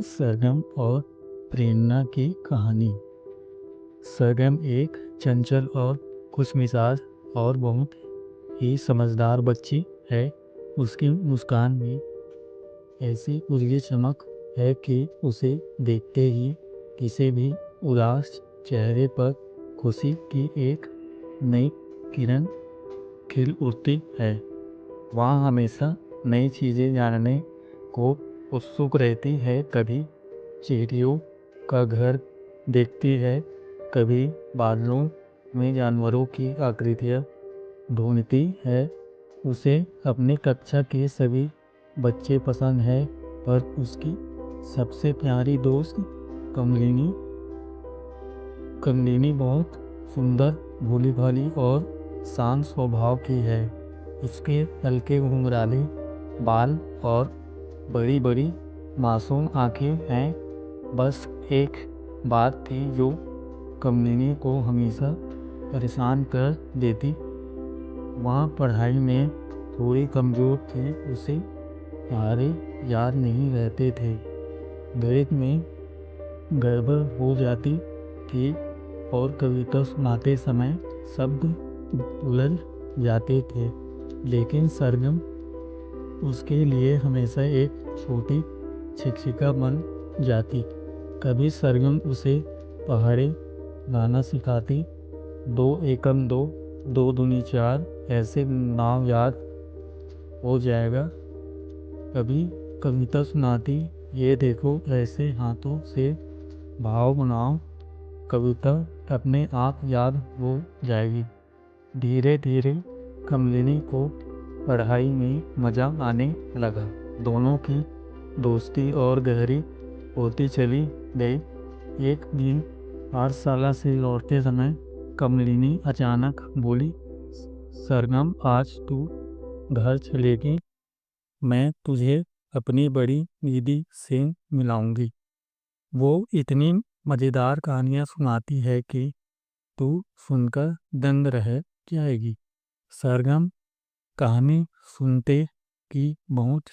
सरगम और प्रेरणा की कहानी। सरगम एक चंचल और खुशमिजाज और बहुत ही समझदार बच्ची है। उसकी मुस्कान में ऐसी उजली चमक है कि उसे देखते ही किसी भी उदास चेहरे पर खुशी की एक नई किरण खिल उठती है। वह हमेशा नई चीज़ें जानने को उत्सुक रहती है। कभी चिड़ियों का घर देखती है, कभी बादलों में जानवरों की आकृतियाँ ढूंढती है। उसे अपनी कक्षा के सभी बच्चे पसंद है, पर उसकी सबसे प्यारी दोस्त कमलिनी कमलिनी बहुत सुंदर, भोली भाली और शांत स्वभाव की है। उसके हल्के घुंघराले बाल और बड़ी बड़ी मासूम आंखें हैं। बस एक बात थी जो कमलिनी को हमेशा परेशान कर देती। वह पढ़ाई में थोड़ी कमज़ोर थी। उसे सारे याद नहीं रहते थे। गणित में गड़बड़ हो जाती थी और कविता सुनाते समय शब्द उलझ जाते थे। लेकिन सरगम उसके लिए हमेशा एक छोटी शिक्षिका बन जाती। कभी सरगम उसे पहाड़ी गाना सिखाती, 2 एकम 2, 2 दूनी 4 ऐसे नाम याद हो जाएगा। कभी कविता सुनाती, ये देखो ऐसे हाथों से भाव बनाओ, कविता अपने आप याद हो जाएगी। धीरे धीरे कमलिनी को पढ़ाई में मज़ा आने लगा। दोनों की दोस्ती और गहरी होती चली गई। एक दिन पाठशाला से लौटते समय कमलिनी अचानक बोली, सरगम आज तू घर चलेगी, मैं तुझे अपनी बड़ी दीदी से मिलाऊंगी। वो इतनी मज़ेदार कहानियाँ सुनाती है कि तू सुनकर दंग रह जाएगी। सरगम कहानी सुनने की बहुत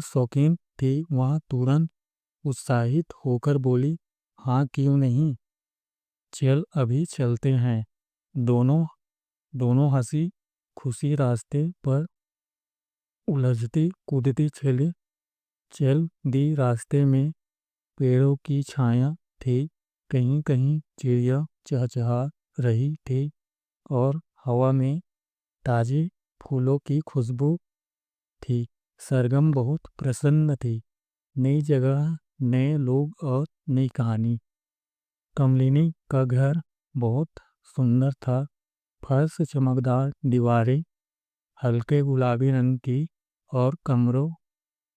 शौकीन थी। वह तुरंत उत्साहित होकर बोली, हाँ क्यों नहीं, चल अभी चलते हैं। दोनों हंसी खुशी रास्ते पर उलझती कूदती चल दी। रास्ते में पेड़ों की छाया थी, कहीं कहीं चिड़िया चहचहा रही थी और हवा में ताजे फूलों की खुशबू थी। सरगम बहुत प्रसन्न थी। नई जगह, नए लोग और नई कहानी। कमलिनी का घर बहुत सुंदर था। फर्श चमकदार, दीवारें हल्के गुलाबी रंग की और कमरों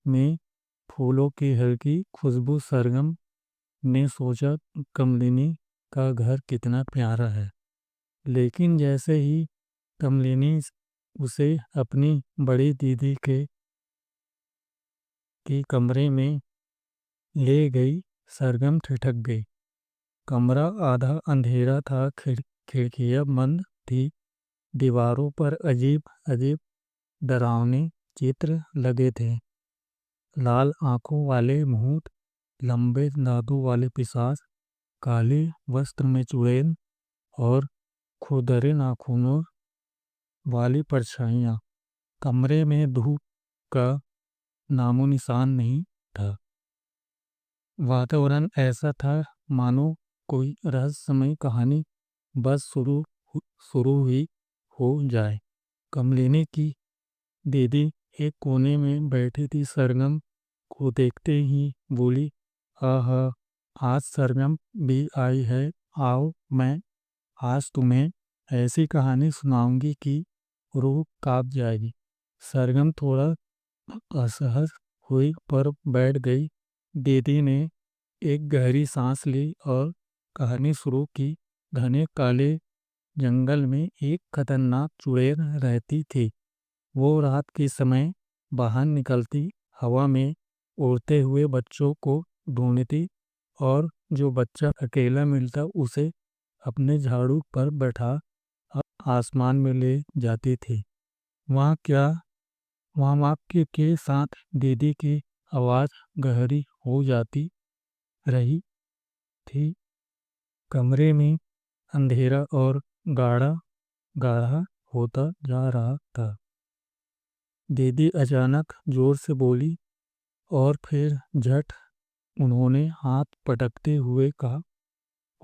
में फूलों की हल्की खुशबू। सरगम ने सोचा, कमलिनी का घर कितना प्यारा है। लेकिन जैसे ही कमलिनी उसे अपनी बड़ी दीदी के कमरे में ले गई, सरगम ठिठक गई। कमरा आधा अंधेरा था, खिड़कियां बंद थी। दीवारों पर अजीब अजीब डरावने चित्र लगे थे। लाल आंखों वाले भूत, लंबे दांतों वाले पिशाच, काले वस्त्र में चुड़ैल और खुरदरे नाखूनों वाली परछाइयाँ। कमरे में धूप का नामो निशान नहीं था। वातावरण ऐसा था मानो कोई रहस्यमय कहानी बस शुरू ही हो जाए। कमलिनी की दीदी एक कोने में बैठी थी। सरगम को देखते ही बोली, आहा, आज सरगम भी आई है। आओ, मैं आज तुम्हें ऐसी कहानी सुनाऊंगी कि रूह कांप जाएगी। सरगम थोड़ा असहज हुई पर बैठ गई। दीदी ने एक गहरी सांस ली और कहानी शुरू की। घने काले जंगल में एक खतरनाक चुड़ैल रहती थी। वो रात के समय बाहर निकलती, हवा में उड़ते हुए बच्चों को ढूंढती और जो बच्चा अकेला मिलता उसे अपने झाड़ू पर बैठा आसमान में ले जाती थी। वहाँ क्या वहाँ माँ के साथ दीदी की आवाज़ गहरी हो जाती रही थी। कमरे में अंधेरा और गाढ़ा गाढ़ा होता जा रहा था। दीदी अचानक जोर से बोली और फिर झट उन्होंने हाथ पटकते हुए कहा,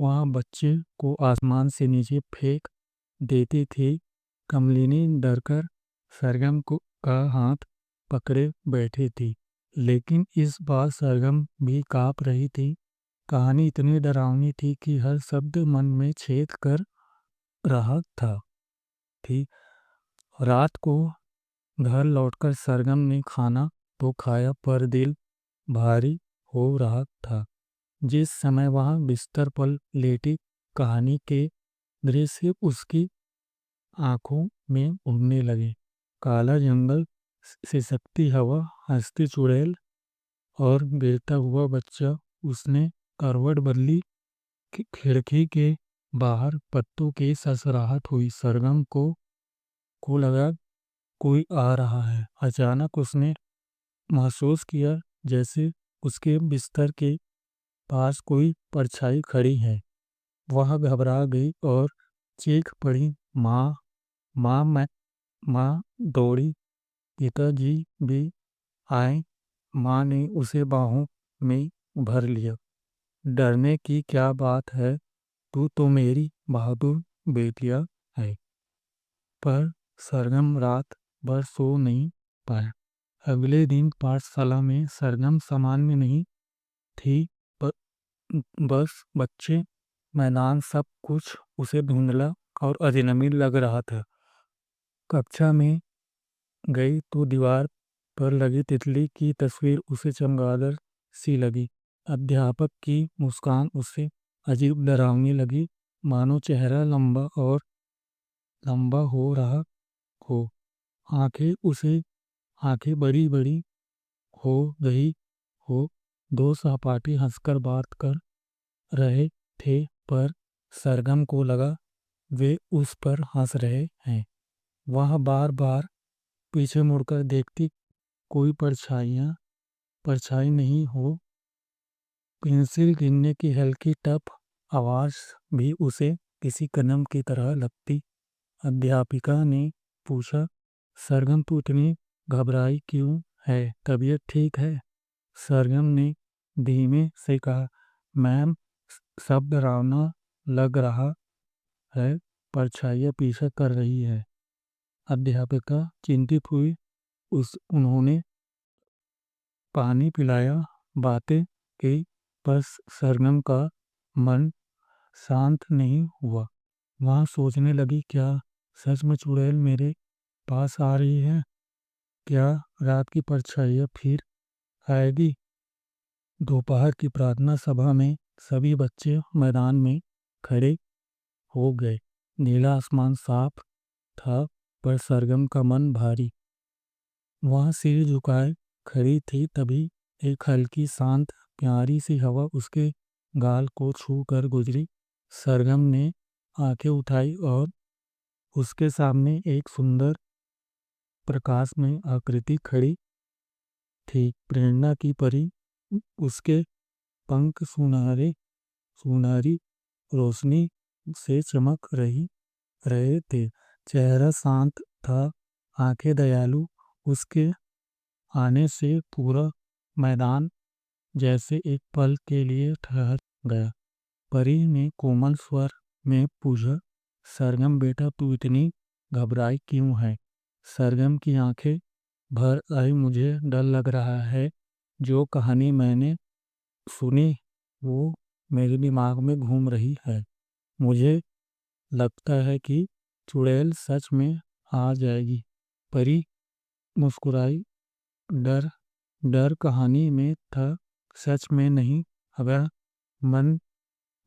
वहाँ बच्चे को आसमान से नीचे फेंक देती थी। कमलिनी डरकर सरगम का हाथ पकड़े बैठी थी, लेकिन इस बार सरगम भी काँप रही थी। कहानी इतनी डरावनी थी कि हर शब्द मन में छेद कर रहा थी। रात को घर लौटकर सरगम ने खाना तो खाया, पर दिल भारी हो रहा था। जिस समय वह बिस्तर पर लेटी, कहानी के दृश्य उसकी आंखों में उड़ने लगे। काला जंगल, सिसकती हवा, हंसती चुड़ैल और गिरता हुआ बच्चा। उसने करवट बदली, खिड़की के बाहर पत्तों की ससराहट हुई। सरगम को लगा कोई आ रहा है। अचानक उसने महसूस किया जैसे उसके बिस्तर के पास कोई परछाई खड़ी है। वह घबरा गई और चीख पड़ी, माँ माँ। मैं माँ दौड़ी, पिताजी भी आए। माँ ने उसे बाहों में भर लिया। डरने की क्या बात है, तू तो मेरी बहादुर बेटिया है। पर सरगम रात भर सो नहीं पाया। अगले दिन पाठशाला में सरगम सामान्य नहीं थी, ब- बस बच्चे, मैदान, सब कुछ उसे धुंधला और अजनबी लग रहा था। कक्षा में गई तो दीवार पर लगी तितली की तस्वीर उसे चमगादड़ सी लगी। अध्यापक की मुस्कान उसे अजीब डरावनी लगी, मानो चेहरा लंबा और लंबा हो रहा हो। आंखें बड़ी बड़ी हो गई हो। दो सहपाठी हंसकर बात कर रहे थे, पर सरगम को लगा वे उस पर हंस रहे हैं। वह बार बार पीछे मुड़कर देखती, कोई परछाई नहीं हो। पेंसिल गिरने की हल्की टप आवाज भी उसे किसी कदम की तरह लगती। अध्यापिका ने पूछा, सरगम तू इतनी घबराई क्यों है, तबीयत ठीक है? सरगम ने धीमे से कहा, मैम, सब डरावना लग रहा है, परछाइयाँ पीछे कर रही है। अध्यापिका चिंतित हुई। उन्होंने पानी पिलाया, बातें की, पर सरगम का मन शांत नहीं हुआ। वहाँ सोचने लगी, क्या सच में चुड़ैल मेरे पास आ रही है? क्या रात की परछाइयाँ फिर आएगी? दोपहर की प्रार्थना सभा में सभी बच्चे मैदान में खड़े हो गए। नीला आसमान साफ था, पर सरगम का मन भारी। वह सिर झुकाए खड़ी थी, तभी एक हल्की शांत प्यारी सी हवा उसके गाल को छू कर गुजरी। सरगम ने आंखें उठाई और उसके सामने एक सुंदर प्रकाश में आकृति खड़ी थी, प्रेरणा की परी। उसके पंख सुनहरी रोशनी से चमक रहे थे। चेहरा शांत था, आंखें दयालु। उसके आने से पूरा मैदान जैसे एक पल के लिए ठहर गया। परी ने कोमल स्वर में पूछा, सरगम बेटा तू इतनी घबराई क्यों है? सरगम की आंखें भर आई, मुझे डर लग रहा है। जो कहानी मैंने सुनी वो मेरे दिमाग में घूम रही है। मुझे लगता है कि चुड़ैल सच में आ जाएगी। परी मुस्कुराई, डर डर कहानी में था, सच में नहीं। अगर मन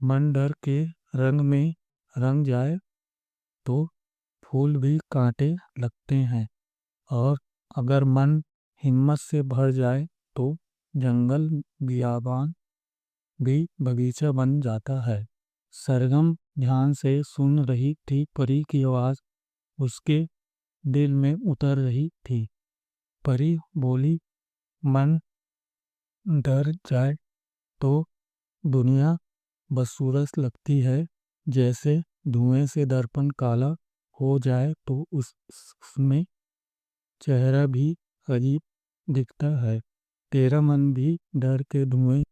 मन डर के रंग में रंग जाए तो फूल भी कांटे लगते हैं, और अगर मन हिम्मत से भर जाए तो जंगल बियाबान भी बगीचा बन जाता है। सरगम ध्यान से सुन रही थी, परी की आवाज़ उसके दिल में उतर रही थी। परी बोली, मन डर जाए तो दुनिया बदसूरत लगती है। जैसे धुएं से दर्पण काला हो जाए तो उसमें चेहरा भी अजीब दिखता है। तेरा मन भी डर के धुएं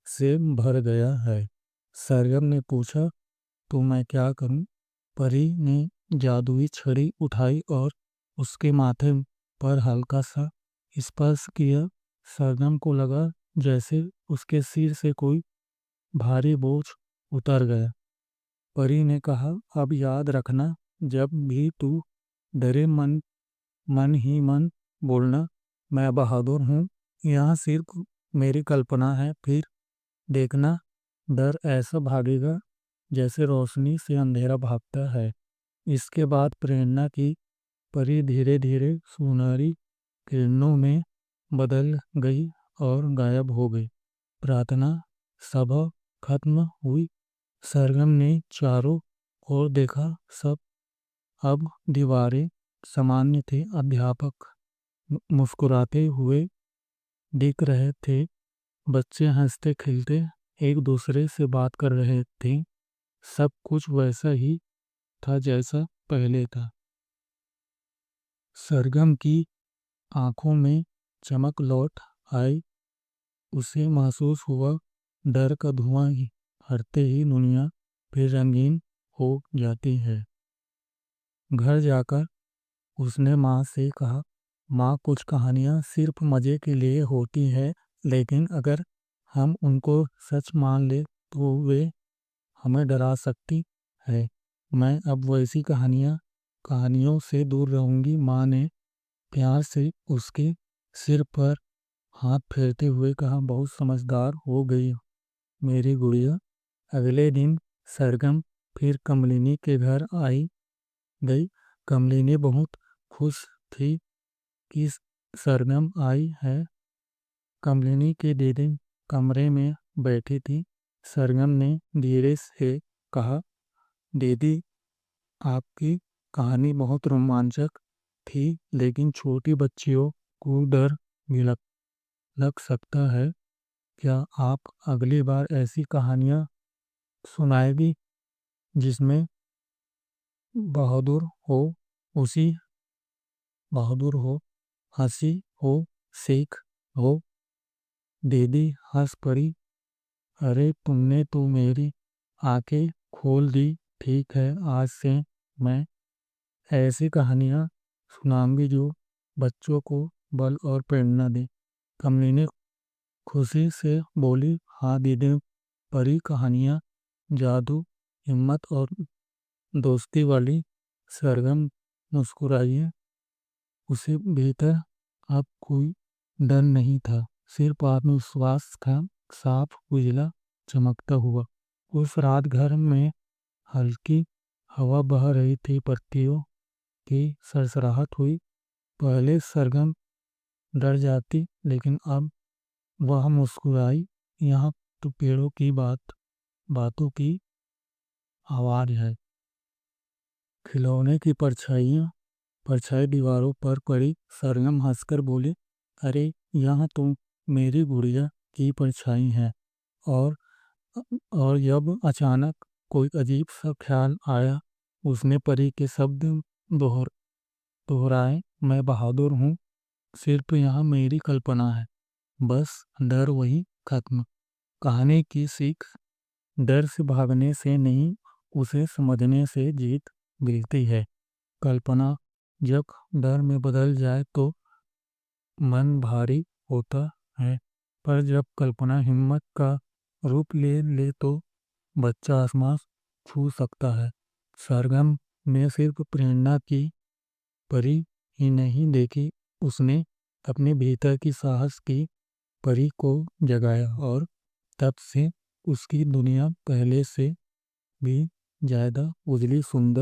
से भर गया है। सरगम ने पूछा, तो मैं क्या करूं? परी ने जादुई छड़ी उठाई और उसके माथे पर हल्का सा स्पर्श किया। सरगम को लगा जैसे उसके सिर से कोई भारी बोझ उतर गया। परी ने कहा, अब याद रखना, जब भी तू डरे मन मन ही मन बोलना, मैं बहादुर हूँ। यह सिर्फ मेरी कल्पना है। फिर देखना, डर ऐसा भागेगा जैसे रोशनी से अंधेरा भागता है। इसके बाद प्रेरणा की परी धीरे धीरे सुनहरी किरणों में बदल गई और गायब हो गई। प्रार्थना सभा खत्म हुई। सरगम ने चारों ओर देखा। सब अब दीवारें सामान्य थी। अध्यापक मुस्कुराते हुए दिख रहे थे। बच्चे हंसते खेलते एक दूसरे से बात कर रहे थे। सब कुछ वैसा ही था जैसा पहले था। सरगम की आंखों में चमक लौट आई। उसे महसूस हुआ डर का धुआं ही हटते ही दुनिया फिर रंगीन हो जाती है। घर जाकर उसने माँ से कहा, माँ, कुछ कहानियाँ सिर्फ मज़े के लिए होती है, लेकिन अगर हम उनको सच मान ले तो वे हमें डरा सकती है। मैं अब वैसी कहानियों से दूर रहूंगी। माँ ने प्यार से उसके सिर पर हाथ फेरते हुए कहा, बहुत समझदार हो गई मेरी गुड़िया। अगले दिन सरगम फिर कमलिनी के घर आई गई। कमलिनी बहुत खुश थी कि सरगम आई है। कमलिनी के दीदी कमरे में बैठी थी। सरगम ने धीरे से कहा, दीदी, आपकी कहानी बहुत रोमांचक थी, लेकिन छोटी बच्चियों को डर भी लग सकता है। क्या आप अगली बार ऐसी कहानियाँ सुनाएगी जिसमें बहादुर हो उसी बहादुर हो, हंसी हो, सीख हो? दीदी हंस पड़ी। अरे, तुमने तो मेरी आंखें खोल दी। ठीक है, आज से मैं ऐसी कहानियाँ सुनाऊंगी जो बच्चों को बल और प्रेरणा दे। कमलिनी खुशी से बोली, हाँ दीदी, परी कहानियाँ जादू, हिम्मत और दोस्ती वाली। सरगम मुस्कुराइए। उसे भीतर अब कोई डर नहीं था, सिर्फ आत्मविश्वास था, साफ उजला चमकता हुआ। उस रात घर में हल्की हवा बह रही थी। पत्तियों की सरसराहट हुई। पहले सरगम डर जाती, लेकिन अब वह मुस्कुराई। यहाँ तो पेड़ों की बातों की आवाज है। खिलौने की परछाई दीवारों पर पड़ी। सरगम हंसकर बोली, अरे, यहाँ तो मेरी गुड़िया की परछाई है। और और जब अचानक कोई अजीब सा ख्याल आया, उसने परी के शब्द दोहराए, मैं बहादुर हूँ, सिर्फ यहाँ मेरी कल्पना है। बस डर वही खत्म। कहानी की सीख, डर से भागने से नहीं, उसे समझने से जीत मिलती है। कल्पना जब डर में बदल जाए तो मन भारी होता है, पर जब कल्पना हिम्मत का रूप ले ले तो बच्चा आसमान छू सकता है। सरगम ने सिर्फ प्रेरणा की परी ही नहीं देखी, उसने अपने भीतर की साहस की परी को जगाया, और तब से उसकी दुनिया पहले से भी ज़्यादा उजली, सुंदर